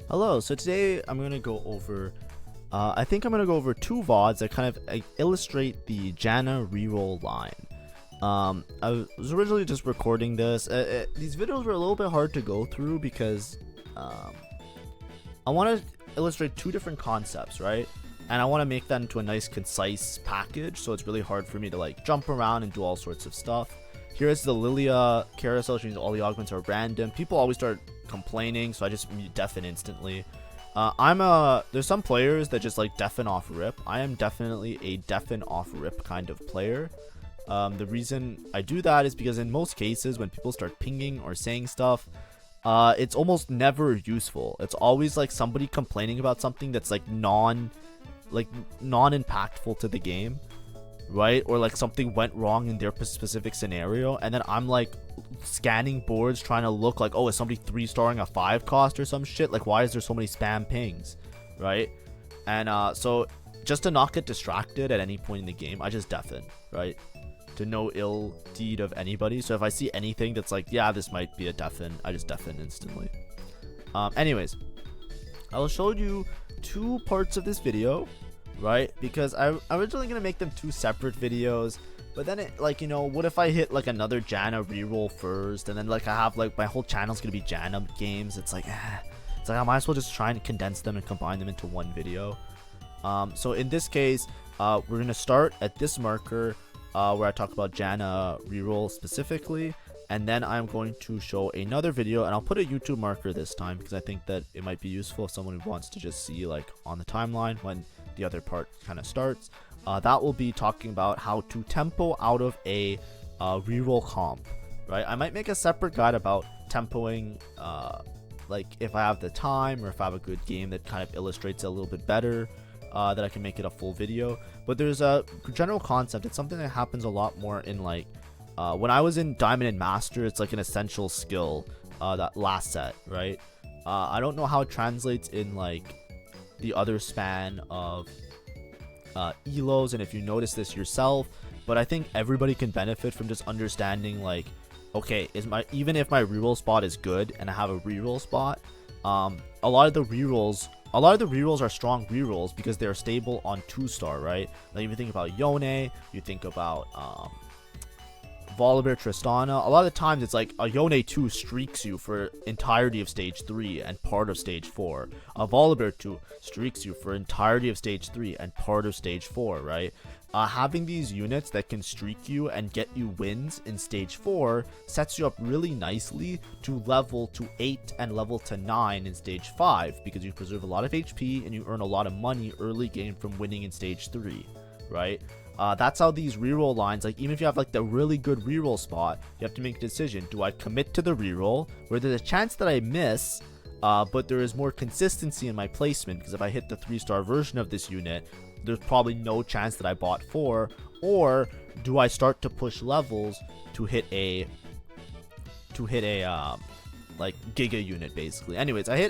Hello, so today I'm going to go over, I think I'm going to go over two VODs that kind of illustrate the JANNA reroll line. I was originally just recording this. These videos were a little bit hard to go through because I want to illustrate two different concepts, right? And I want to make that into a nice concise package, so it's really hard for me to like jump around and do all sorts of stuff. Here's the Lilia carousel, which means all the augments are random. People always start complaining, so I just mute deafen instantly. There's some players that just like deafen off rip. I am definitely a deafen off rip kind of player. The reason I do that is because in most cases when people start pinging or saying stuff, it's almost never useful. It's always like somebody complaining about something that's like non-impactful to the game, right? Or like something went wrong in their specific scenario, and then I'm like scanning boards trying to look like, oh, is somebody 3-starring a 5 cost or some shit? Like, why is there so many spam pings, right? And so just to not get distracted at any point in the game, I just deafen, right? To no ill deed of anybody. So if I see anything that's like, yeah, this might be a deafen, I just deafen instantly. Anyways, I will show you two parts of this video, right? Because I'm originally gonna make them two separate videos, but then it, like, you know, what if I hit like another JANNA reroll first, and then like I have like my whole channel's gonna be JANNA games. It's like I might as well just try and condense them and combine them into one video. So in this case, we're gonna start at this marker where I talk about JANNA reroll specifically, and then I'm going to show another video, and I'll put a YouTube marker this time because I think that it might be useful if someone wants to just see like on the timeline when the other part kind of starts. That will be talking about how to tempo out of a reroll comp, right? I might make a separate guide about tempoing, like if I have the time or if I have a good game that kind of illustrates it a little bit better, that I can make it a full video. But there's a general concept. It's something that happens a lot more in like when I was in Diamond and Master. It's like an essential skill, that last set, right? I don't know how it translates in like the other span of elos, and if you notice this yourself, but I think everybody can benefit from just understanding like, okay, even if my reroll spot is good and I have a reroll spot, a lot of the rerolls are strong rerolls because they're stable on 2-star, right? Like if you think about Yone, you think about Volibear Tristana, a lot of the times it's like a Yone 2 streaks you for entirety of stage 3 and part of stage 4. A Volibear 2 streaks you for entirety of stage 3 and part of stage 4, right? Having these units that can streak you and get you wins in stage 4 sets you up really nicely to level to 8 and level to 9 in stage 5, because you preserve a lot of HP and you earn a lot of money early game from winning in stage 3, right? That's how these reroll lines, like even if you have like the really good reroll spot, you have to make a decision. Do I commit to the reroll where there's a chance that I miss, but there is more consistency in my placement, because if I hit the 3-star version of this unit, there's probably no chance that I bought 4? Or do I start to push levels to hit a like giga unit basically? Anyways, I hit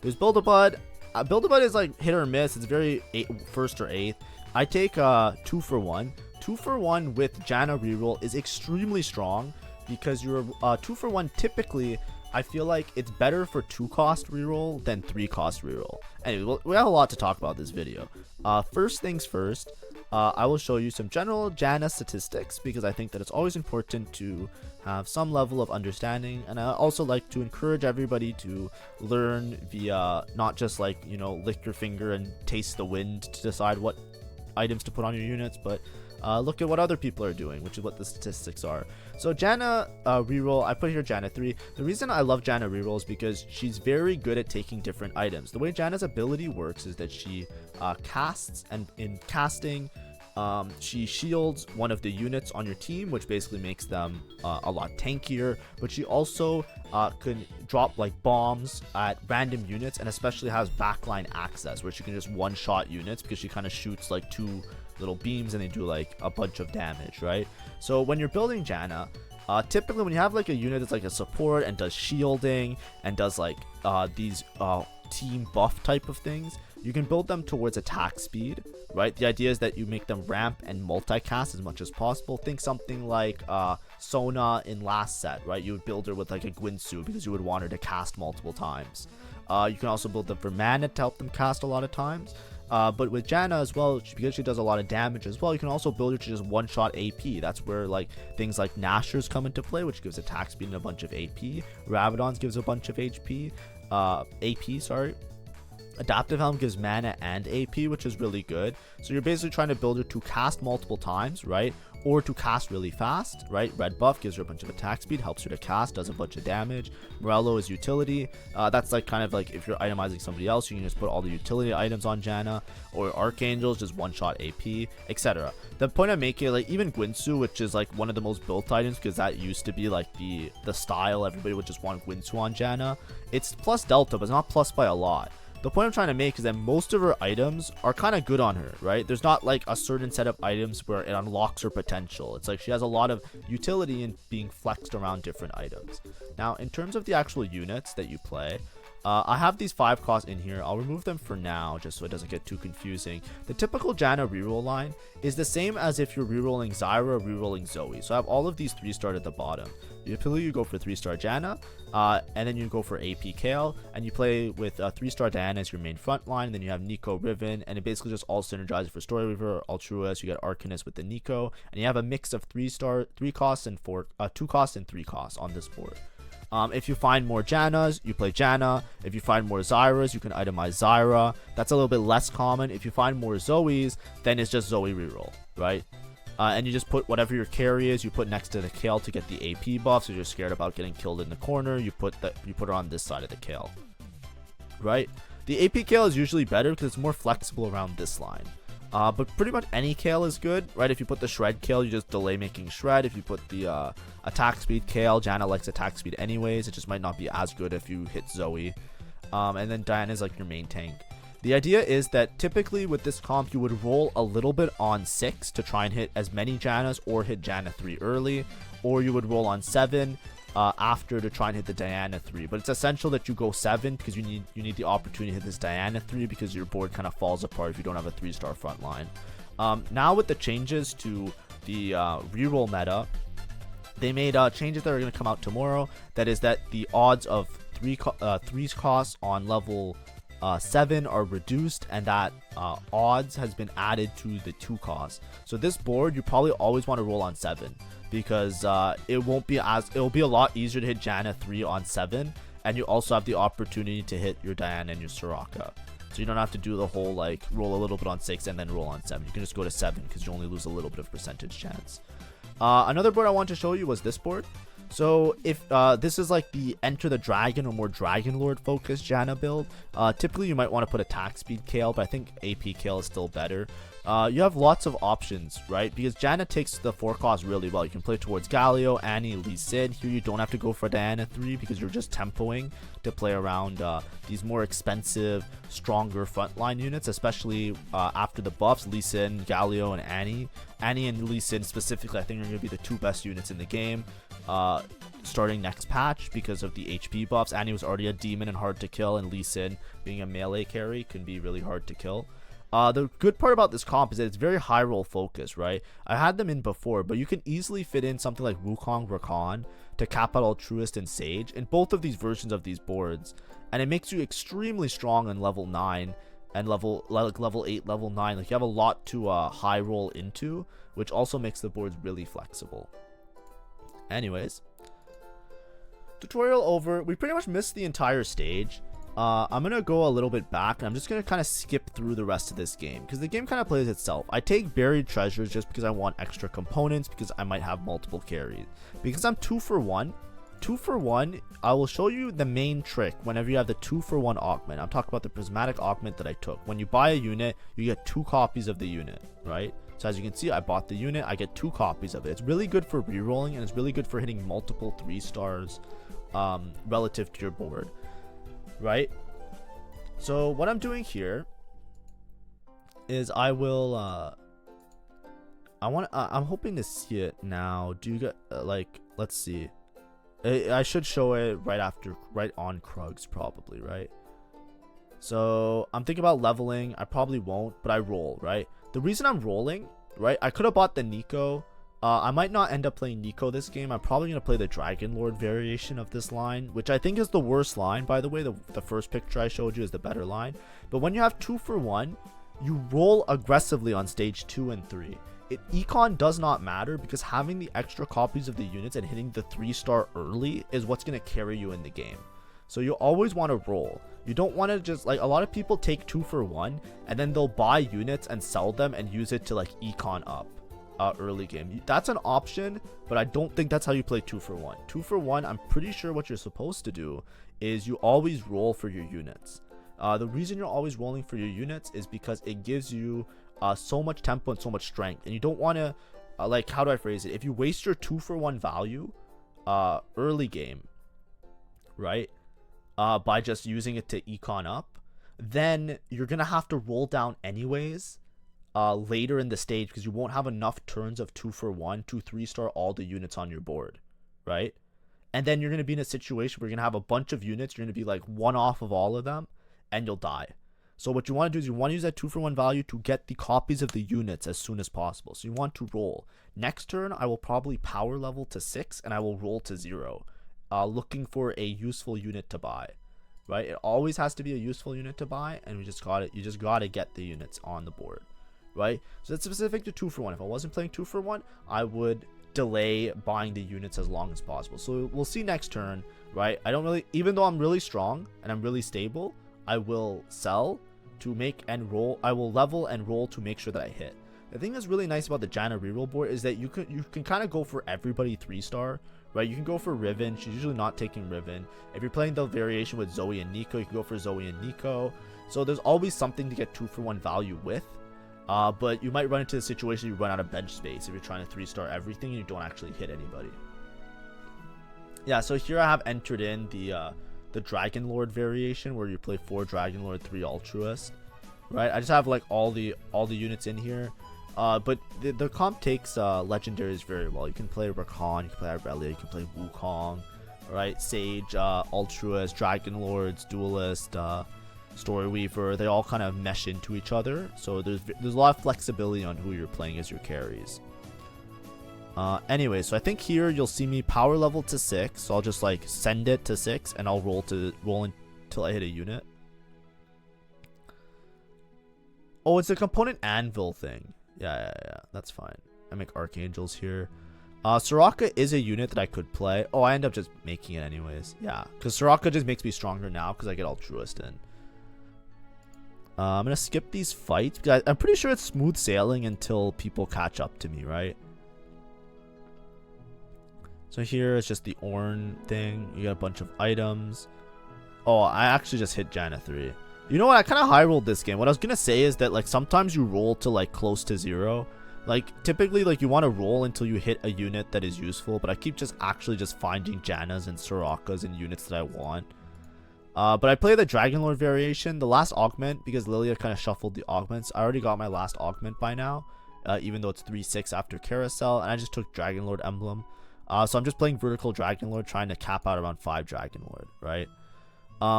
there's Build-A-Bud. Build-A-Bud is like hit or miss. It's very first or 8th. I take 2 for 1. 2 for 1 with JANNA reroll is extremely strong, because you're 2 for 1 typically. I feel like it's better for 2-cost reroll than 3-cost reroll. Anyway, we have a lot to talk about this video. First things first, I will show you some general JANNA statistics, because I think that it's always important to have some level of understanding, and I also like to encourage everybody to learn via not just like, you know, lick your finger and taste the wind to decide what items to put on your units, but look at what other people are doing, which is what the statistics are. So JANNA reroll, I put here JANNA 3. The reason I love JANNA reroll is because she's very good at taking different items. The way JANNA's ability works is that she casts, and in casting, she shields one of the units on your team, which basically makes them a lot tankier, but she also can drop like bombs at random units, and especially has backline access where she can just one-shot units, because she kind of shoots like 2 little beams and they do like a bunch of damage, right? So when you're building JANNA, typically when you have like a unit that's like a support and does shielding and does like these team buff type of things, you can build them towards attack speed, right? The idea is that you make them ramp and multicast as much as possible. Think something like Sona in last set, right? You would build her with like a Gwynsu because you would want her to cast multiple times. You can also build them for mana to help them cast a lot of times. But with Janna as well, because she does a lot of damage as well, you can also build her to just one-shot AP. That's where like things like Nashers come into play, which gives attack speed and a bunch of AP. Rabadon's gives a bunch of AP, sorry. Adaptive Helm gives mana and AP, which is really good. So you're basically trying to build her to cast multiple times, right? Or to cast really fast, right? Red buff gives her a bunch of attack speed, helps her to cast, does a bunch of damage. Morello is utility. That's like kind of like if you're itemizing somebody else, you can just put all the utility items on Janna. Or Archangel's just one-shot AP, etc. The point I'm making, like even Gwinsu, which is like one of the most built items because that used to be like the style, everybody would just want Gwinsu on Janna. It's plus Delta, but it's not plus by a lot. The point I'm trying to make is that most of her items are kind of good on her, right? There's not like a certain set of items where it unlocks her potential. It's like she has a lot of utility in being flexed around different items. Now, in terms of the actual units that you play, I have these 5 costs in here. I'll remove them for now just so it doesn't get too confusing. The typical Janna reroll line is the same as if you're rerolling Zyra or rerolling Zoe. So I have all of these 3-star at the bottom. Usually you go for 3-star Janna, and then you go for AP Kale, and you play with 3-star Diana as your main front line. Then you have Nico, Riven, and it basically just all synergizes for Story Weaver, Altruist. You get Arcanist with the Nico, and you have a mix of 3 costs and 2 costs and 3 costs on this board. If you find more Jannas, you play Janna. If you find more Zyras, you can itemize Zyra. That's a little bit less common. If you find more Zoes, then it's just Zoe reroll, right? And you just put whatever your carry is, you put next to the Kale to get the AP buff. So you're scared about getting killed in the corner, you put her on this side of the Kale, right? The AP Kale is usually better because it's more flexible around this line. But pretty much any Kale is good, right? If you put the Shred Kale, you just delay making Shred. If you put the attack speed Kale, Janna likes attack speed anyways. It just might not be as good if you hit Zoe. And then Diana is like your main tank. The idea is that typically with this comp, you would roll a little bit on 6 to try and hit as many Jannas or hit Janna 3 early. Or you would roll on 7 after to try and hit the Diana 3. But it's essential that you go 7 because you need the opportunity to hit this Diana 3 because your board kind of falls apart if you don't have a 3-star front line. Now with the changes to the reroll meta, they made changes that are going to come out tomorrow. That is that the odds of 3 costs on level 7 are reduced, and that odds has been added to the 2 costs. So this board, you probably always want to roll on 7 because it'll be a lot easier to hit Janna 3 on 7, and you also have the opportunity to hit your Diana and your Soraka. So you don't have to do the whole like roll a little bit on 6 and then roll on 7. You can just go to 7 because you only lose a little bit of percentage chance. Another board I want to show you was this board. So if this is like the Enter the Dragon or more Dragon Lord focused Janna build, typically you might want to put attack speed Kale, but I think AP Kale is still better. You have lots of options, right? Because Janna takes the 4 costs really well. You can play towards Galio, Annie, Lee Sin. Here you don't have to go for Diana 3 because you're just tempoing to play around these more expensive, stronger frontline units, especially after the buffs, Lee Sin, Galio, and Annie. Annie and Lee Sin specifically, I think are going to be the 2 best units in the game. Starting next patch because of the HP buffs. Annie was already a demon and hard to kill, and Lee Sin being a melee carry can be really hard to kill. The good part about this comp is that it's very high roll focused, right? I had them in before, but you can easily fit in something like Wukong Rakan to cap out Altruist and Sage in both of these versions of these boards, and it makes you extremely strong in level 9 and level 8, level 9. Like you have a lot to high roll into, which also makes the boards really flexible. Anyways, tutorial over. We pretty much missed the entire stage. I'm gonna go a little bit back, and I'm just gonna kind of skip through the rest of this game because the game kind of plays itself. I take buried treasures just because I want extra components, because I might have multiple carries. Because I'm 2 for 1, I will show you the main trick whenever you have the 2 for 1 augment. I'm talking about the prismatic augment that I took. When you buy a unit, you get 2 copies of the unit, right? So as you can see, I bought the unit, I get 2 copies of it. It's really good for rerolling, and it's really good for hitting multiple 3 stars relative to your board, right? So what I'm doing here is I will I'm hoping to see it now. Do you get like, let's see, I should show it right on Krugs probably, right? So I'm thinking about leveling. I probably won't, but I roll, right? The reason I'm rolling, right, I could have bought the Nico I might not end up playing Nico this game. I'm probably going to play the Dragon Lord variation of this line, which I think is the worst line, by the way. The first picture I showed you is the better line. But when you have 2 for 1, you roll aggressively on stage 2 and 3. Econ does not matter because having the extra copies of the units and hitting the 3-star early is what's going to carry you in the game. So you always want to roll. You don't want to just, like, a lot of people take 2 for 1 and then they'll buy units and sell them and use it to, like, econ up early game. That's an option, but I don't think that's how you play 2 for 1. 2 for 1, I'm pretty sure what you're supposed to do is you always roll for your units. The reason you're always rolling for your units is because it gives you so much tempo and so much strength, and you don't want to like, how do I phrase it, if you waste your 2 for 1 value early game, right, by just using it to econ up, then you're gonna have to roll down anyways later in the stage because you won't have enough turns of 2 for 1 to 3-star all the units on your board, right? And then you're gonna be in a situation where you're gonna have a bunch of units, you're gonna be like 1 off of all of them, and you'll die. So what you want to do is you want to use that 2 for 1 value to get the copies of the units as soon as possible. So you want to roll. Next turn, I will probably power level to 6 and I will roll to 0, looking for a useful unit to buy, right? It always has to be a useful unit to buy, and you just got to get the units on the board, right? So that's specific to 2 for 1. If I wasn't playing 2 for 1, I would delay buying the units as long as possible. So we'll see next turn, right? I don't really, even though I'm really strong and I'm really stable, I will sell to make and roll. I will level and roll to make sure that I hit. The thing that's really nice about the JANNA reroll board is that you can kind of go for everybody 3-star, right? You can go for Riven. She's usually not taking Riven. If you're playing the variation with Zoe and Nico, you can go for Zoe and Nico. So there's always something to get 2 for 1 value with. But you might run into the situation you run out of bench space if you're trying to 3-star everything and you don't actually hit anybody. Yeah, so here I have entered in the Dragon Lord variation where you play 4 Dragon Lord, 3 Altruist, right? I just have like all the units in here, but the comp takes legendaries very well. You can play Rakan, you can play Irelia, you can play Wukong, right? Sage, Altruist, Dragon Lords, Duelist, Story Weaver, they all kind of mesh into each other, so there's a lot of flexibility on who you're playing as your carries. Anyway, so I think here you'll see me power level to 6. So I'll just like send it to 6 and I'll roll until I hit a unit. Oh, it's a component anvil thing. Yeah, that's fine. I make archangels here. Soraka is a unit that I could play. Oh, I end up just making it anyways. Yeah, because Soraka just makes me stronger now because I get Altruist in. I'm gonna skip these fights because I'm pretty sure it's smooth sailing until people catch up to me, right? So here it's just the Ornn thing. You got a bunch of items. Oh, I actually just hit JANNA 3. You know what? I kind of high rolled this game. What I was gonna say is that like sometimes you roll to like close to 0. Like typically like you want to roll until you hit a unit that is useful. But I keep just finding Jannas and Sorakas and units that I want. But I play the Dragon Lord variation. The last augment, because Lilia kind of shuffled the augments. I already got my last augment by now. Even though it's 3-6 after Carousel. And I just took Dragon Lord emblem. So I'm just playing vertical Dragon Lord, trying to cap out around 5 Dragon Lord, right?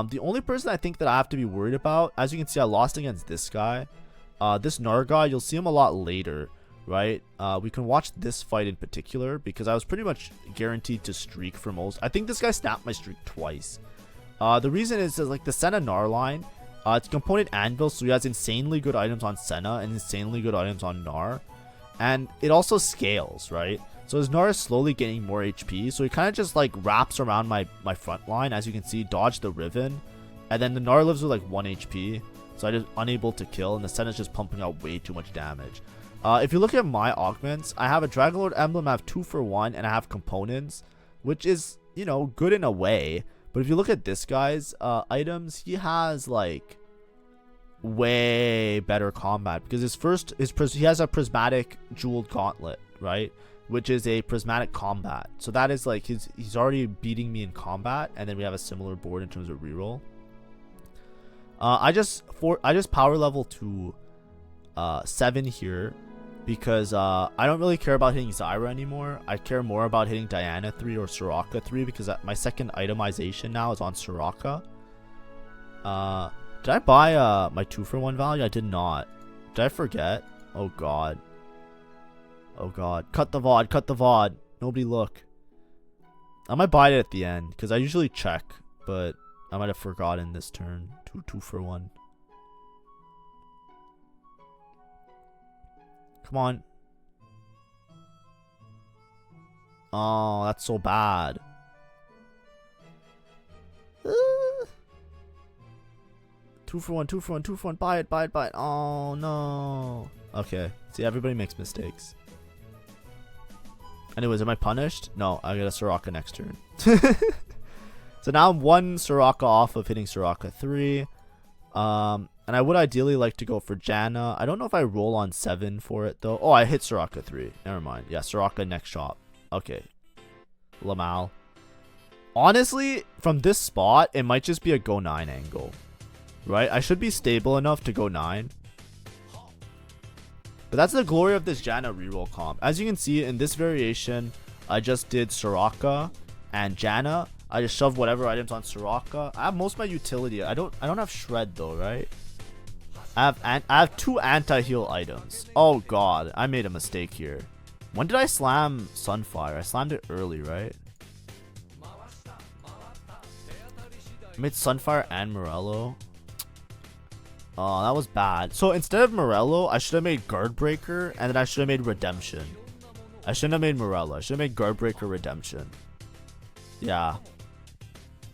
The only person I think that I have to be worried about, as you can see, I lost against this guy. This Nar guy, you'll see him a lot later, right? We can watch this fight in particular because I was pretty much guaranteed to streak for most. I think this guy snapped my streak twice. The reason is like the Senna Nar line, it's component anvil, so he has insanely good items on Senna and insanely good items on Nar. And it also scales, right? So his Nar is slowly getting more HP, so he kind of just like wraps around my front line. As you can see, dodge the Riven, and then the Nar lives with like 1 HP, so I just unable to kill, and the Senna is just pumping out way too much damage. If you look at my augments, I have a Dragon Lord emblem, I have 2 for 1, and I have components, which is, you know, good in a way. But if you look at this guy's items, he has like way better combat because he has a prismatic jeweled gauntlet, right? Which is a prismatic combat. So that is like he's already beating me in combat, and then we have a similar board in terms of reroll. I just power level to 7 here because I don't really care about hitting Zyra anymore. I care more about hitting Diana 3 or Soraka 3 because my second itemization now is on Soraka. Did I buy my 2 for 1 value? I did not. Did I forget? Oh god. Oh god. Cut the VOD. Cut the VOD. Nobody look. I might buy it at the end because I usually check, but I might have forgotten this turn. Two for one. Come on. Oh, that's so bad. 2 for 1, 2 for 1, 2 for 1. Buy it, buy it, buy it. Oh, no. Okay. See, everybody makes mistakes. Anyways, am I punished? No, I get a Soraka next turn. So now I'm 1 Soraka off of hitting Soraka 3. And I would ideally like to go for Janna. I don't know if I roll on 7 for it, though. Oh, I hit Soraka 3. Never mind. Yeah, Soraka next shot. Okay. Lamal. Honestly, from this spot, it might just be a go 9 angle. Right? I should be stable enough to go 9. But that's the glory of this Janna reroll comp. As you can see, in this variation, I just did Soraka and Janna. I just shoved whatever items on Soraka. I have most of my utility. I don't have Shred though, right? I have 2 anti-heal items. Oh god, I made a mistake here. When did I slam Sunfire? I slammed it early, right? I made Sunfire and Morello. Oh, that was bad. So instead of Morello, I should have made Guard Breaker, and then I should have made Redemption. I shouldn't have made Morello. I should have made Guard Breaker Redemption. Yeah.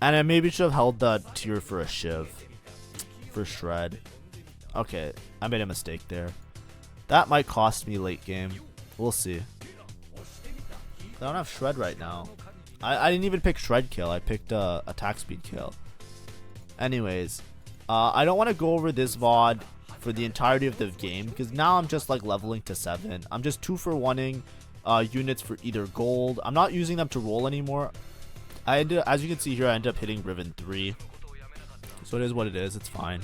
And I maybe should have held that tier for a Shiv. For Shred. Okay, I made a mistake there. That might cost me late game. We'll see. I don't have Shred right now. I didn't even pick Shred kill. I picked attack speed kill. Anyways. I don't want to go over this VOD for the entirety of the game because now I'm just like leveling to 7. I'm just 2 for 1ing units for either gold. I'm not using them to roll anymore. As you can see here, I ended up hitting Riven 3. So it is what it is. It's fine.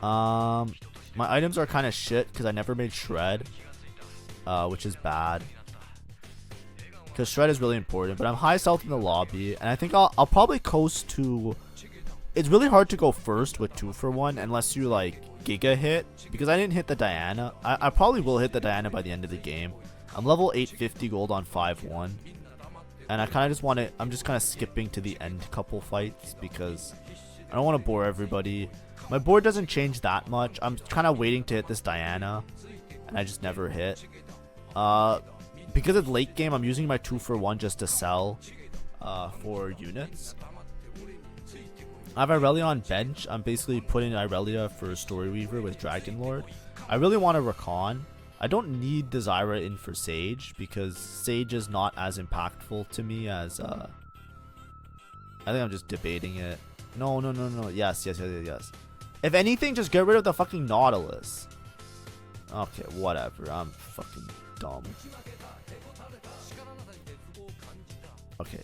My items are kind of shit because I never made Shred, which is bad. Because Shred is really important. But I'm high health in the lobby, and I think I'll probably coast to. It's really hard to go first with 2 for 1 unless you like Giga hit, because I didn't hit the Diana. I probably will hit the Diana by the end of the game. I'm level 850 gold on 5-1. And I kind of just want to, I'm just kind of skipping to the end couple fights because I don't want to bore everybody. My board doesn't change that much. I'm kind of waiting to hit this Diana, and I just never hit. Because it's late game, I'm using my 2 for 1 just to sell for units. I have Irelia on bench. I'm basically putting Irelia for Story Weaver with Dragon Lord. I really want a Recon. I don't need the Zyra in for Sage because Sage is not as impactful to me as I think I'm just debating it. No. Yes. If anything, just get rid of the fucking Nautilus. Okay, whatever. I'm fucking dumb. Okay.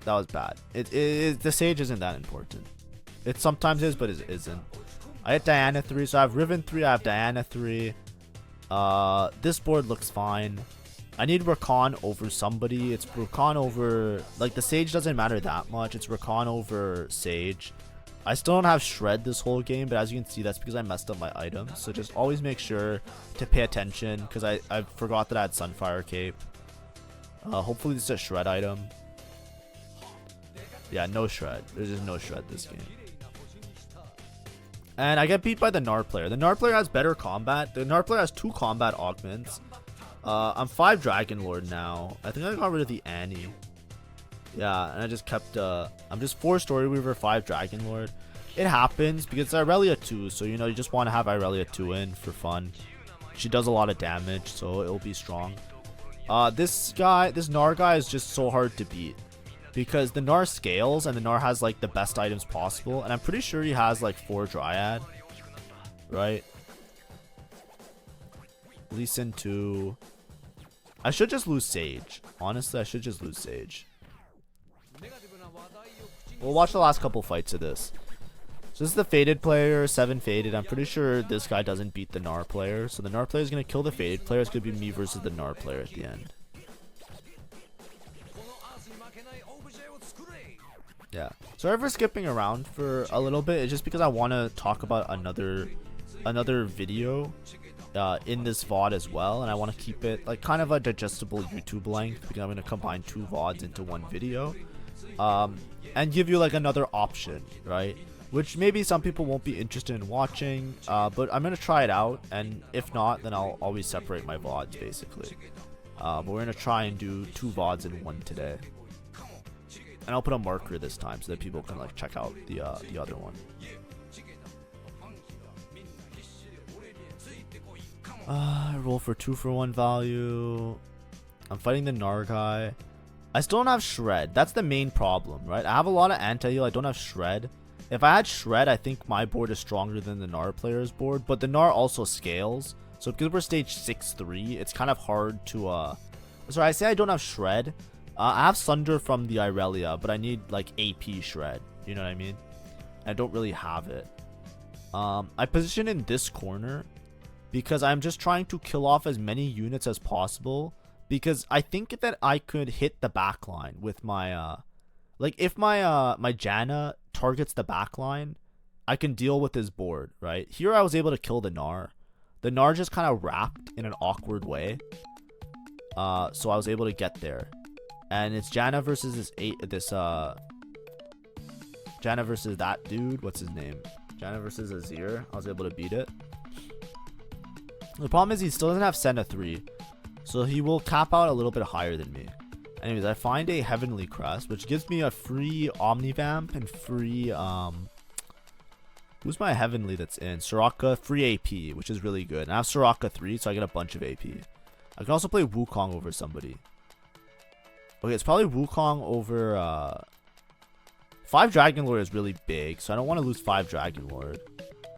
That was bad. The Sage isn't that important. It sometimes is, but it isn't. I hit Diana 3, so I have Riven 3, I have Diana 3. This board looks fine. I need Recon over somebody. It's Recon over... Like, the Sage doesn't matter that much. It's Recon over Sage. I still don't have Shred this whole game, but as you can see, that's because I messed up my items. So just always make sure to pay attention, because I forgot that I had Sunfire Cape. Hopefully this is a Shred item. Yeah, no Shred. There's just no Shred this game. And I get beat by the Gnar player. The Gnar player has better combat. The Gnar player has 2 combat augments. I'm 5 Dragon Lord now. I think I got rid of the Annie. Yeah, and I just kept... I'm just 4 Story Weaver, 5 Dragon Lord. It happens because it's Irelia 2. So, you know, you just want to have Irelia 2 in for fun. She does a lot of damage, so it'll be strong. This Gnar guy is just so hard to beat. Because the Gnar scales and the Gnar has like the best items possible. And I'm pretty sure he has like 4 Dryad. Right? Lee Sin 2. I should just lose Sage. Honestly, I should just lose Sage. We'll watch the last couple fights of this. So this is the Faded player, 7 Faded. I'm pretty sure this guy doesn't beat the Gnar player. So the Gnar player is going to kill the Faded player. It's going to be me versus the Gnar player at the end. Yeah. Sorry for skipping around for a little bit. It's just because I want to talk about another video. in this VOD as well, and I want to keep it like kind of a digestible YouTube length because I'm going to combine 2 VODs into 1 video, and give you like another option, right? Which maybe some people won't be interested in watching, but I'm going to try it out, and if not, then I'll always separate my VODs basically. But we're going to try and do 2 VODs in 1 today. And I'll put a marker this time so that people can like check out the other one. I roll for 2 for 1 value. I'm fighting the Gnar guy. I still don't have Shred. That's the main problem, right? I have a lot of anti-heal. I don't have Shred. If I had Shred, I think my board is stronger than the Gnar player's board. But the Gnar also scales. So because we're stage 6-3, it's kind of hard to... Sorry, I say I don't have Shred. I have Sunder from the Irelia, but I need like AP Shred. You know what I mean? I don't really have it. I position in this corner because I'm just trying to kill off as many units as possible. Because I think that I could hit the backline with my... like if my Janna targets the backline, I can deal with his board, right? Here I was able to kill the Gnar. The Gnar just kind of wrapped in an awkward way. So I was able to get there. And it's Janna versus Janna versus that dude. What's his name? Janna versus Azir. I was able to beat it. The problem is he still doesn't have Senna 3. So he will cap out a little bit higher than me. Anyways, I find a Heavenly Crest, which gives me a free Omnivamp and free, who's my Heavenly that's in? Soraka, free AP, which is really good. And I have Soraka 3, so I get a bunch of AP. I can also play Wukong over somebody. Okay, it's probably Wukong over, 5 Dragon Lord is really big, so I don't want to lose 5 Dragon Lord.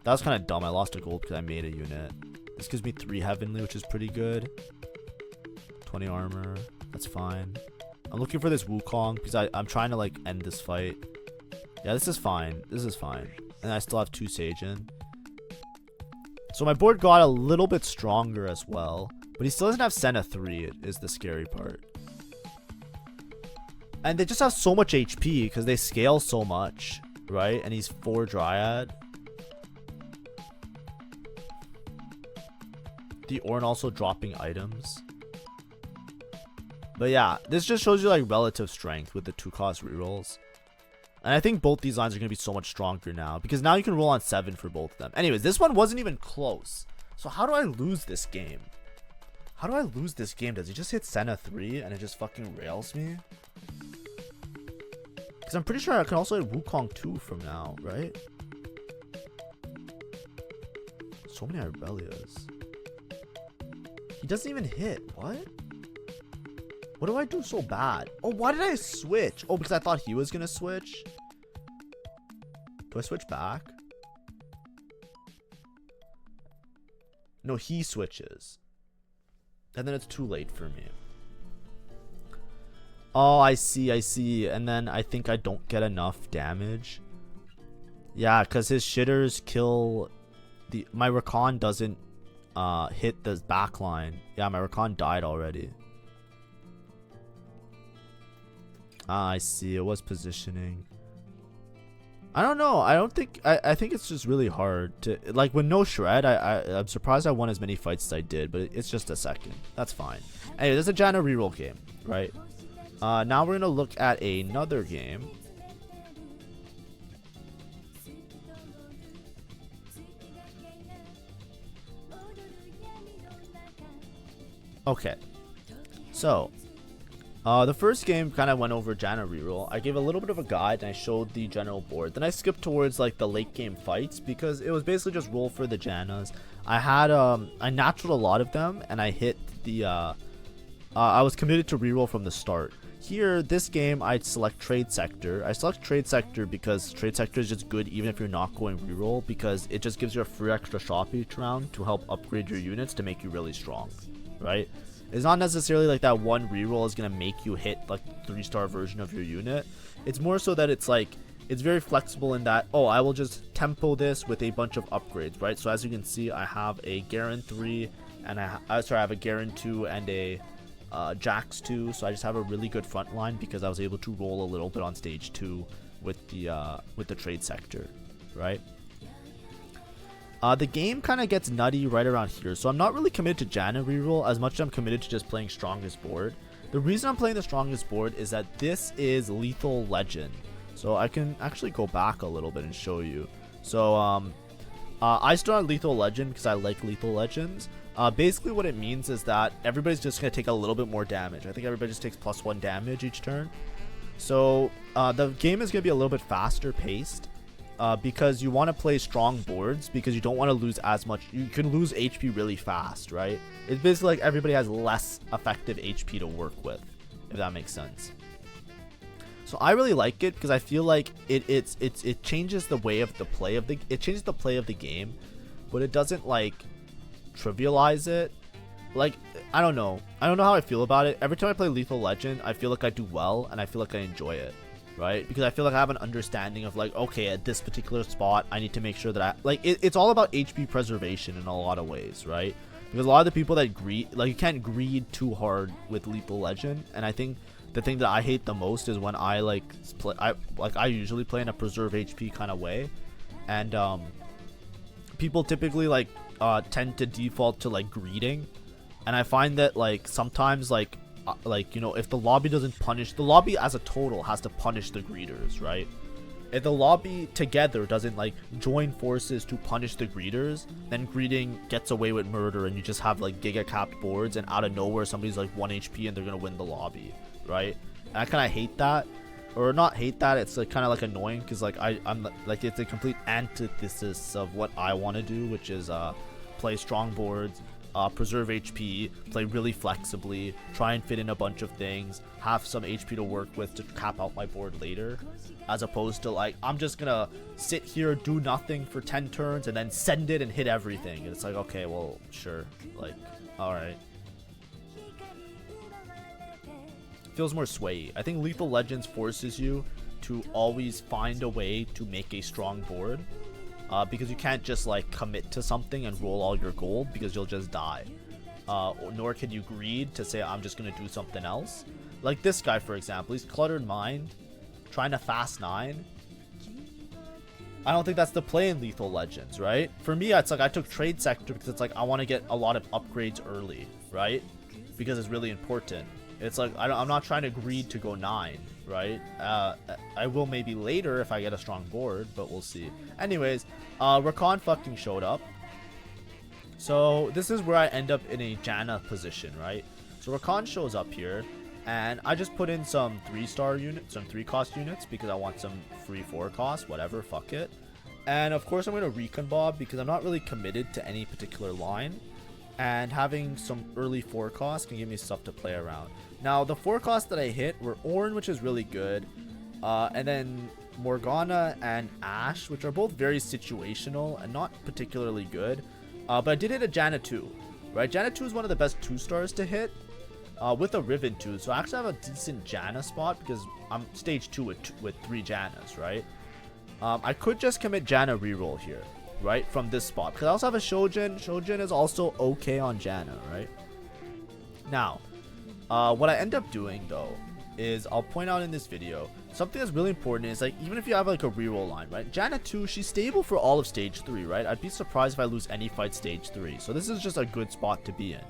That was kind of dumb. I lost a gold because I made a unit. This gives me 3 Heavenly, which is pretty good. 20 armor. That's fine. I'm looking for this Wukong because I'm trying to like end this fight. Yeah, this is fine. This is fine. And I still have 2 Sajin. So my board got a little bit stronger as well. But he still doesn't have Senna 3 is the scary part. And they just have so much HP because they scale so much, right? And he's 4 Dryad. The Ornn also dropping items. But yeah, this just shows you like relative strength with the 2-cost rerolls. And I think both these lines are going to be so much stronger now. Because now you can roll on 7 for both of them. Anyways, this one wasn't even close. So how do I lose this game? How do I lose this game? Does he just hit Senna 3 and it just fucking rails me? Because I'm pretty sure I can also hit Wukong 2 from now, right? So many Irebellias. He doesn't even hit. What? What do I do so bad? Oh, why did I switch? Oh, because I thought he was going to switch. Do I switch back? No, he switches. And then it's too late for me. Oh, I see, I see. And then I think I don't get enough damage. Yeah, because his shitters kill the... My Rakan doesn't hit the backline. Yeah, my Rakan died already. Ah, I see. It was positioning. I don't know. I don't think... I think it's just really hard to... Like, with no Shred, I'm surprised I won as many fights as I did. But it's just a second. That's fine. Anyway, this is a Janna reroll game, right? Now we're going to look at another game. Okay. So... the first game kind of went over Janna reroll. I gave a little bit of a guide and I showed the general board. Then I skipped towards like the late game fights because it was basically just roll for the Jannas. I had I naturaled a lot of them and I hit the I was committed to reroll from the start. Here, this game, I'd select Trade Sector. I select Trade Sector because Trade Sector is just good even if you're not going reroll because it just gives you a free extra shop each round to help upgrade your units to make you really strong, right? It's not necessarily like that one reroll is going to make you hit like 3-star version of your unit. It's more so that it's like, it's very flexible in that, oh, I will just tempo this with a bunch of upgrades, right? So as you can see, I have a Garen 3 and I have a Garen 2 and a Jax 2. So I just have a really good front line because I was able to roll a little bit on stage 2 with the Trade Sector, right? The game kind of gets nutty right around here, so I'm not really committed to Janna reroll as much as I'm committed to just playing strongest board. The reason I'm playing the strongest board is that this is Lethal Legend. So I can actually go back a little bit and show you. So I started Lethal Legend because I like Lethal Legends. Basically what it means is that everybody's just going to take a little bit more damage. I think everybody just takes +1 damage each turn. So the game is going to be a little bit faster paced. Because you want to play strong boards because you don't want to lose as much. You can lose HP really fast, right? It's basically like everybody has less effective HP to work with, if that makes sense. So I really like it because I feel like it changes the way of the play of the game, but it doesn't like trivialize it. Like I don't know how I feel about it. Every time I play Lethal Legend, I feel like I do well and I feel like I enjoy it. Right, because I feel like I have an understanding of like, okay, at this particular spot I need to make sure that I like it's all about HP preservation in a lot of ways, right? Because a lot of the people that greed, like, you can't greed too hard with Lethal Legend, and I think the thing that I hate the most is when I like play, I usually play in a preserve HP kind of way, and people typically like tend to default to like greeding, and I find that like sometimes like you know, if the lobby doesn't punish, the lobby as a total has to punish the greeters, right? If the lobby together doesn't like join forces to punish the greeters, then greeting gets away with murder and you just have like giga capped boards and out of nowhere somebody's like 1 HP and they're gonna win the lobby, right? And I kind of hate that, or not hate that, it's like kind of like annoying because like I'm like, it's a complete antithesis of what I want to do, which is play strong boards, preserve HP, play really flexibly, try and fit in a bunch of things, have some HP to work with to cap out my board later, as opposed to like I'm just gonna sit here, do nothing for 10 turns and then send it and hit everything. And it's like, okay, well, sure, like, alright. Feels more sway. I think Lethal Legends forces you to always find a way to make a strong board. Because you can't just like commit to something and roll all your gold because you'll just die. Nor can you greed to say I'm just gonna do something else. Like this guy, for example, he's Cluttered Mind, trying to fast 9. I don't think that's the play in Lethal Legends, right? For me, it's like I took Trade Sector because it's like I want to get a lot of upgrades early, right? Because it's really important. It's like I'm not trying to greed to go 9, right? I will maybe later if I get a strong board, but we'll see. Anyways, Rakan fucking showed up. So this is where I end up in a Janna position, right? So Rakan shows up here, and I just put in some 3-star units, some 3-cost units, because I want some free 4-cost, whatever, fuck it. And of course I'm going to Recon Bob because I'm not really committed to any particular line. And having some early 4-cost can give me stuff to play around. Now, the 4-cost that I hit were Ornn, which is really good, and then Morgana and Ashe, which are both very situational and not particularly good. But I did hit a Janna 2, right? Janna 2 is one of the best 2-stars to hit, with a Riven 2. So I actually have a decent Janna spot because I'm stage 2 with 3 Jannas, right? I could just commit Janna reroll here, right, from this spot, because I also have a Shojin. Shojin is also okay on Janna, right? Now, what I end up doing though is I'll point out in this video something that's really important is like even if you have like a reroll line, right? Janna 2, she's stable for all of stage 3, right? I'd be surprised if I lose any fight stage 3, so this is just a good spot to be in.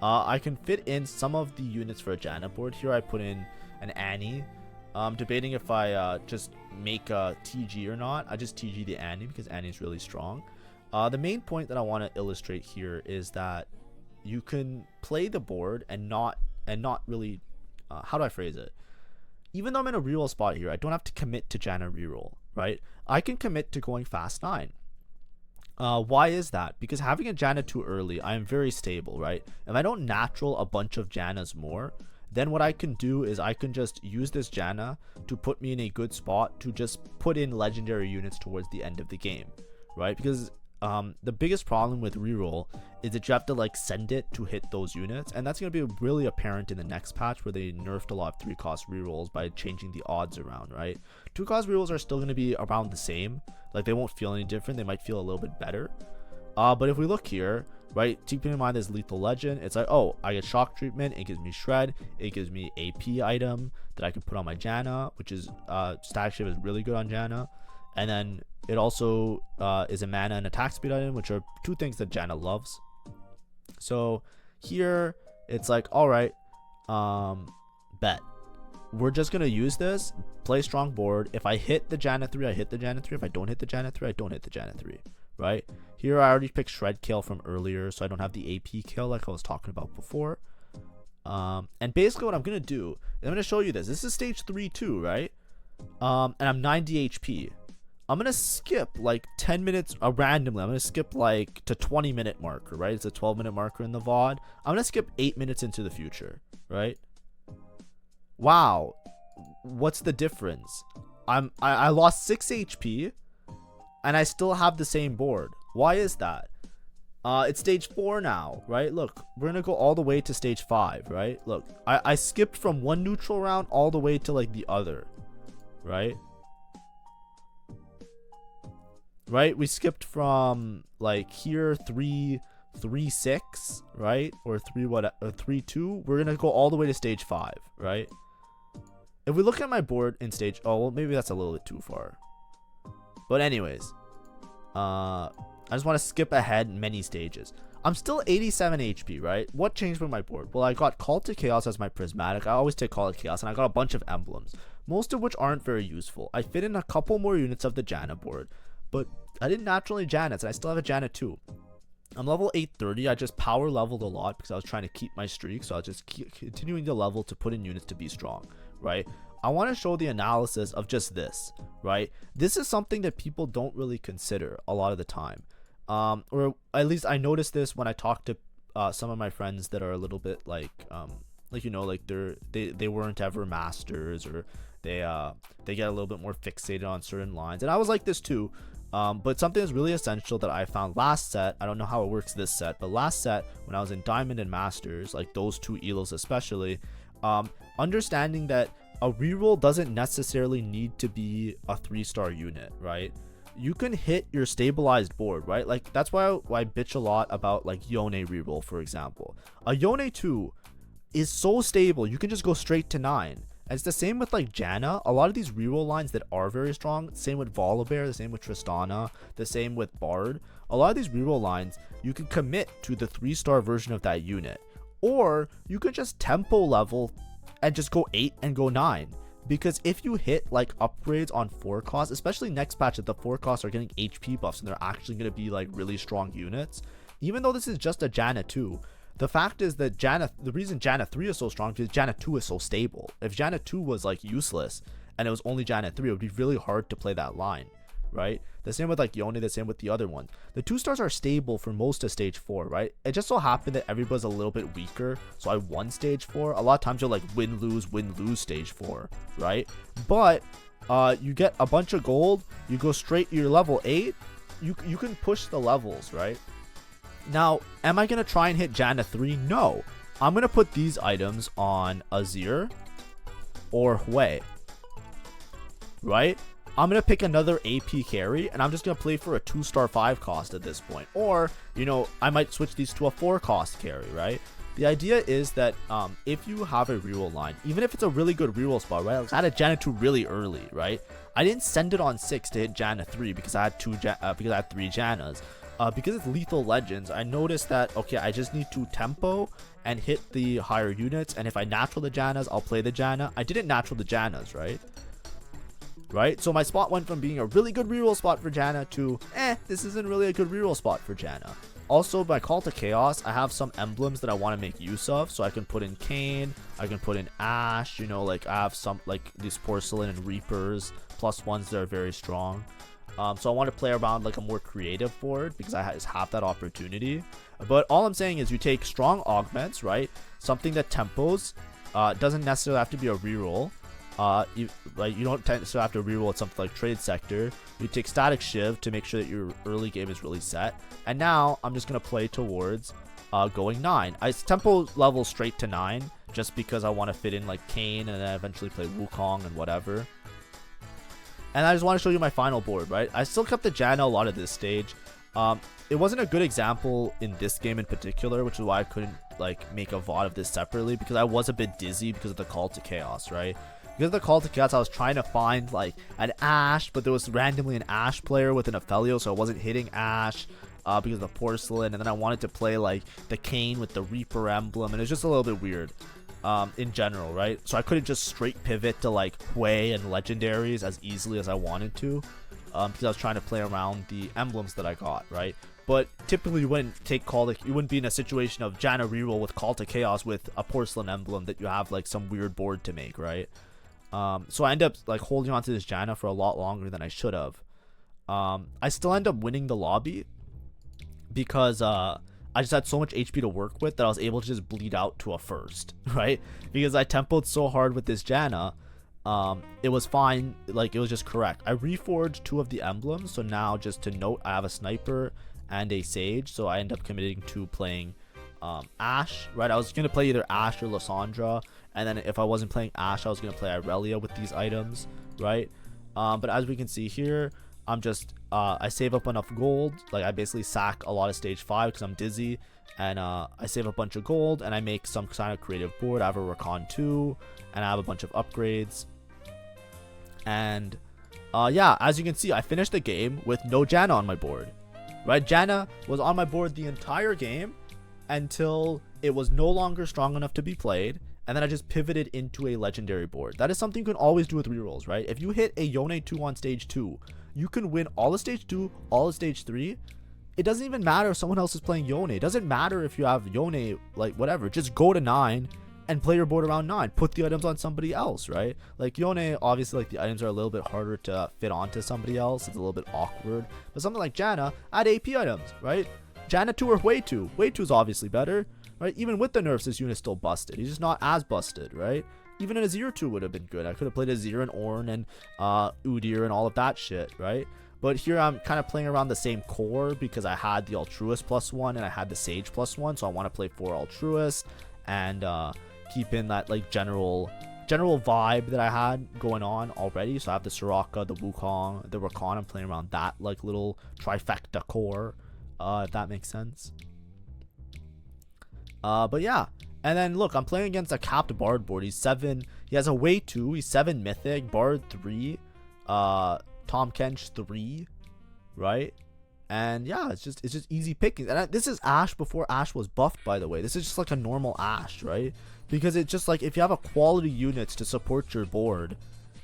I can fit in some of the units for a Janna board here. I put in an Annie. I'm debating if I just make a TG or not. I just TG the Annie because Annie's really strong. The main point that I want to illustrate here is that you can play the board and not really, how do I phrase it? Even though I'm in a reroll spot here, I don't have to commit to Janna reroll, right? I can commit to going fast 9. Why is that? Because having a Janna too early, I am very stable, right? If I don't natural a bunch of Jannas more, then what I can do is I can just use this Janna to put me in a good spot to just put in legendary units towards the end of the game, right? Because the biggest problem with reroll is that you have to like send it to hit those units, and that's going to be really apparent in the next patch where they nerfed a lot of 3-cost rerolls by changing the odds around, right? 2-cost rerolls are still going to be around the same, like they won't feel any different, they might feel a little bit better. But if we look here, right, keeping in mind this Lethal Legend, it's like, oh, I get shock treatment, it gives me shred, it gives me AP item that I can put on my Janna, which is static shift is really good on Janna. And then it also is a mana and attack speed item, which are two things that Janna loves. So here it's like, all right, bet. We're just gonna use this, play strong board. If I hit the Janna 3, I hit the Janna 3. If I don't hit the Janna 3, I don't hit the Janna 3. Right? Here I already picked Shred Kill from earlier, so I don't have the AP kill like I was talking about before. And basically what I'm gonna do is I'm gonna show you this. This is stage 3 too, right? And I'm 90 HP. I'm gonna skip like 10 minutes randomly. I'm gonna skip like to 20-minute marker, right? It's a 12-minute marker in the VOD. I'm gonna skip 8 minutes into the future, right? Wow, what's the difference? I lost 6 HP and I still have the same board. Why is that? It's stage 4 now, right? Look, we're gonna go all the way to stage 5, right? Look, I skipped from one neutral round all the way to like the other, right? Right, we skipped from like here 3-6, right? Or 3-2. We're gonna go all the way to stage 5, right? If we look at my board in stage, oh well, maybe that's a little bit too far. But anyways, I just want to skip ahead many stages. I'm still 87 HP, right? What changed with my board? Well, I got Call to Chaos as my Prismatic. I always take Call to Chaos, and I got a bunch of emblems, most of which aren't very useful. I fit in a couple more units of the Janna board, but I didn't naturally Janna, and I still have a Janna 2. I'm level 830. I just power leveled a lot because I was trying to keep my streak, so I was just keep continuing to level to put in units to be strong, right? I want to show the analysis of just this, right? This is something that people don't really consider a lot of the time. Or at least I noticed this when I talk to some of my friends that are a little bit like you know, like they weren't ever masters, or they get a little bit more fixated on certain lines. And I was like this too. But something that's really essential that I found last set, I don't know how it works this set, but last set when I was in Diamond and Masters, like those two elos especially, understanding that a reroll doesn't necessarily need to be a 3-star unit, right? You can hit your stabilized board, right? Like that's why I bitch a lot about like Yone reroll, for example. A Yone 2 is so stable, you can just go straight to 9. And it's the same with like Janna. A lot of these reroll lines that are very strong, same with Volibear, the same with Tristana, the same with Bard. A lot of these reroll lines, you can commit to the 3-star version of that unit. Or you could just tempo level and just go 8 and go 9. Because if you hit like upgrades on 4 costs, especially next patch that the 4 costs are getting HP buffs and they're actually going to be like really strong units, even though this is just a Janna 2, the fact is that the reason Janna 3 is so strong is because Janna 2 is so stable. If Janna 2 was like useless and it was only Janna 3, it would be really hard to play that line, right? The same with like Yone, the same with the other one. The 2-stars are stable for most of stage 4, right? It just so happened that everybody's a little bit weaker, so I won stage 4. A lot of times you'll like win, lose stage 4, right? But you get a bunch of gold, you go straight, you're level 8, you can push the levels, right? Now, am I going to try and hit Janna 3? No. I'm going to put these items on Azir or Hui, right? I'm going to pick another AP carry, and I'm just going to play for a 2-star 5 cost at this point. Or, you know, I might switch these to a 4 cost carry, right? The idea is that if you have a reroll line, even if it's a really good reroll spot, right? Like I had a Janna 2 really early, right? I didn't send it on 6 to hit Janna 3 because I had 3 Jannas. Because it's lethal legends, I noticed that, okay, I just need to tempo and hit the higher units, and if I natural the Jannas, I'll play the Janna. I didn't natural the Jannas, right? So my spot went from being a really good reroll spot for Janna to, this isn't really a good reroll spot for Janna. Also, by Call to Chaos, I have some emblems that I want to make use of, so I can put in Kayn, I can put in Ashe, you know, like I have some, like these Porcelain and Reapers, +1s that are very strong. So I want to play around like a more creative board because I just have that opportunity. But all I'm saying is you take strong augments, right? Something that tempos, doesn't necessarily have to be a reroll. You don't necessarily have to reroll at something like Trade Sector. You take Static Shiv to make sure that your early game is really set. And now I'm just going to play towards going 9. I tempo level straight to 9 just because I want to fit in like Kayn and then eventually play Wukong and whatever. And I just want to show you my final board, right? I still kept the Janna a lot at this stage. It wasn't a good example in this game in particular, which is why I couldn't like make a VOD of this separately, because I was a bit dizzy because of the Call to Chaos, right? Because of the Call to Chaos, I was trying to find like an Ash, but there was randomly an Ash player with an Ophelio, so I wasn't hitting Ash because of the Porcelain. And then I wanted to play like the Kayn with the Reaper emblem, and it's just a little bit weird in general, right? So I couldn't just straight pivot to like Hwei and legendaries as easily as I wanted to because I was trying to play around the emblems that I got, right? But typically you wouldn't you wouldn't be in a situation of JANNA reroll with Call to Chaos with a Porcelain emblem that you have like some weird board to make, right? So I end up like holding on to this JANNA for a lot longer than I should have. I still end up winning the lobby because I just had so much HP to work with that I was able to just bleed out to a first, right? Because I tempoed so hard with this JANNA. It was fine, like it was just correct. I reforged 2 of the emblems, so now just to note, I have a Sniper and a Sage, so I end up committing to playing Ashe, right? I was going to play either Ashe or Lysandra, and then if I wasn't playing Ashe, I was going to play Irelia with these items, right? But as we can see here, I'm just I save up enough gold, like I basically sack a lot of stage 5 because I'm dizzy, and I save a bunch of gold and I make some kind of creative board. I have a Rakan 2 and I have a bunch of upgrades, and yeah, as you can see, I finished the game with no JANNA on my board, right? JANNA was on my board the entire game until it was no longer strong enough to be played, and then I just pivoted into a legendary board. That is something you can always do with rerolls, right? If you hit a Yone 2 on stage 2, you can win all of stage 2, all of stage 3. It doesn't even matter if someone else is playing Yone. It doesn't matter if you have Yone, like whatever. Just go to 9 and play your board around 9. Put the items on somebody else, right? Like Yone, obviously, like the items are a little bit harder to fit onto somebody else. It's a little bit awkward. But something like JANNA, add AP items, right? JANNA 2 or Hwei 2. Hwei 2 is obviously better, right? Even with the nerfs, this unit's still busted. He's just not as busted, right? Even an Azir 2 would have been good. I could have played Azir and Ornn and Udyr and all of that shit, right? But here I'm kind of playing around the same core because I had the Altruist +1 and I had the Sage +1, so I want to play 4 Altruist and keep in that like general vibe that I had going on already. So I have the Soraka, the Wukong, the Rakan. I'm playing around that like little trifecta core, if that makes sense. But yeah. And then look, I'm playing against a capped Bard board. He's 7. He has a Hwei 2. He's 7 Mythic, Bard 3, Tom Kench 3, right? And yeah, it's just easy picking. And this is Ashe before Ashe was buffed, by the way. This is just like a normal Ashe, right? Because it's just like if you have a quality units to support your board,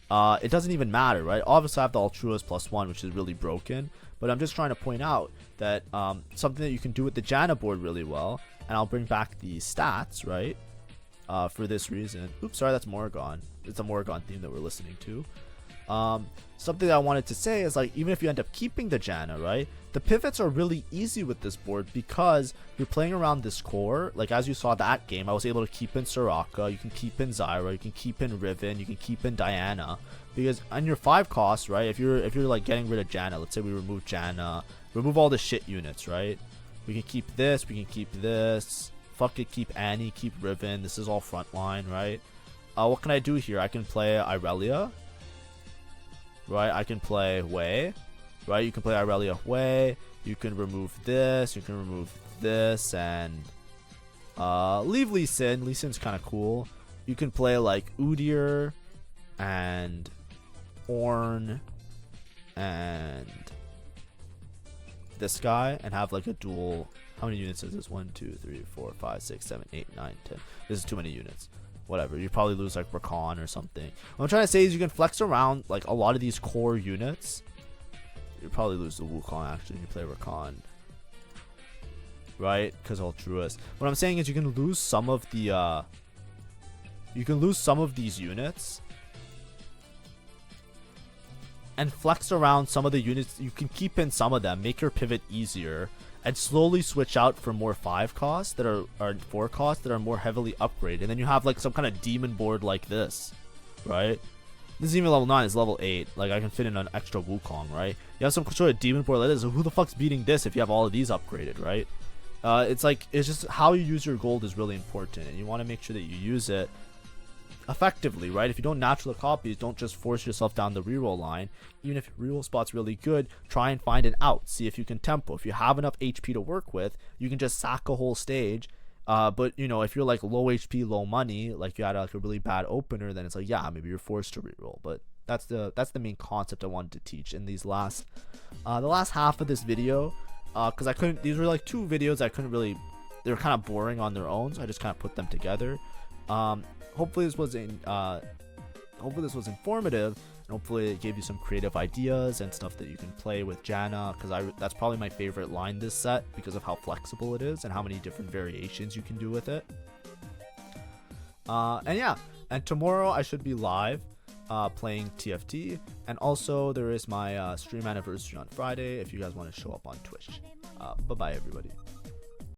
it doesn't even matter, right? Obviously I have the Altruist +1, which is really broken, but I'm just trying to point out that something that you can do with the JANNA board really well. And I'll bring back the stats, right? For this reason. Oops, sorry, that's Morrigan. It's a Morrigan theme that we're listening to. Something that I wanted to say is like, even if you end up keeping the JANNA, right? The pivots are really easy with this board because you're playing around this core. Like as you saw that game, I was able to keep in Soraka, you can keep in Zyra, you can keep in Riven, you can keep in Diana. Because on your 5 costs, right? If you're like getting rid of JANNA, let's say we remove JANNA, remove all the shit units, right? We can keep this, we can keep this. Fuck it, keep Annie, keep Riven. This is all frontline, right? What can I do here? I can play Irelia, right? I can play Hwei, right? You can play Irelia Hwei. You can remove this, you can remove this, and leave Lee Sin. Lee Sin's kind of cool. You can play like Udyr and Ornn and this guy and have like a dual. How many units is this? 1 2 3 4 5 6 7 8 9 10. This is too many units. Whatever, you probably lose like Rakan or something. What I'm trying to say is you can flex around like a lot of these core units. You probably lose the Wukong actually when you play Rakan, right? Because Altruist. What I'm saying is you can lose some of the these units and flex around some of the units. You can keep in some of them, make your pivot easier, and slowly switch out for more 5 costs that are 4 costs that are more heavily upgraded. And then you have like some kind of demon board like this, right? This is even level 9, it's level 8. Like I can fit in an extra Wukong, right? You have some sort of demon board like this. So who the fuck's beating this if you have all of these upgraded, right? It's just how you use your gold is really important, and you want to make sure that you use it effectively, right? If you don't natural copies, don't just force yourself down the reroll line. Even if your reroll spot's really good, try and find an out. See if you can tempo. If you have enough HP to work with, you can just sack a whole stage But you know, if you're like low HP, low money, like you had like a really bad opener, then it's like, yeah, maybe you're forced to reroll. But that's the main concept I wanted to teach in these last the last half of this video, because I couldn't, these were like 2 videos I couldn't really, they were kind of boring on their own, so I just kind of put them together. Hopefully this was informative, and hopefully it gave you some creative ideas and stuff that you can play with Janna, because that's probably my favorite line this set because of how flexible it is and how many different variations you can do with it. And yeah, and tomorrow I should be live playing TFT, and also there is my stream anniversary on Friday if you guys want to show up on Twitch. Bye bye everybody.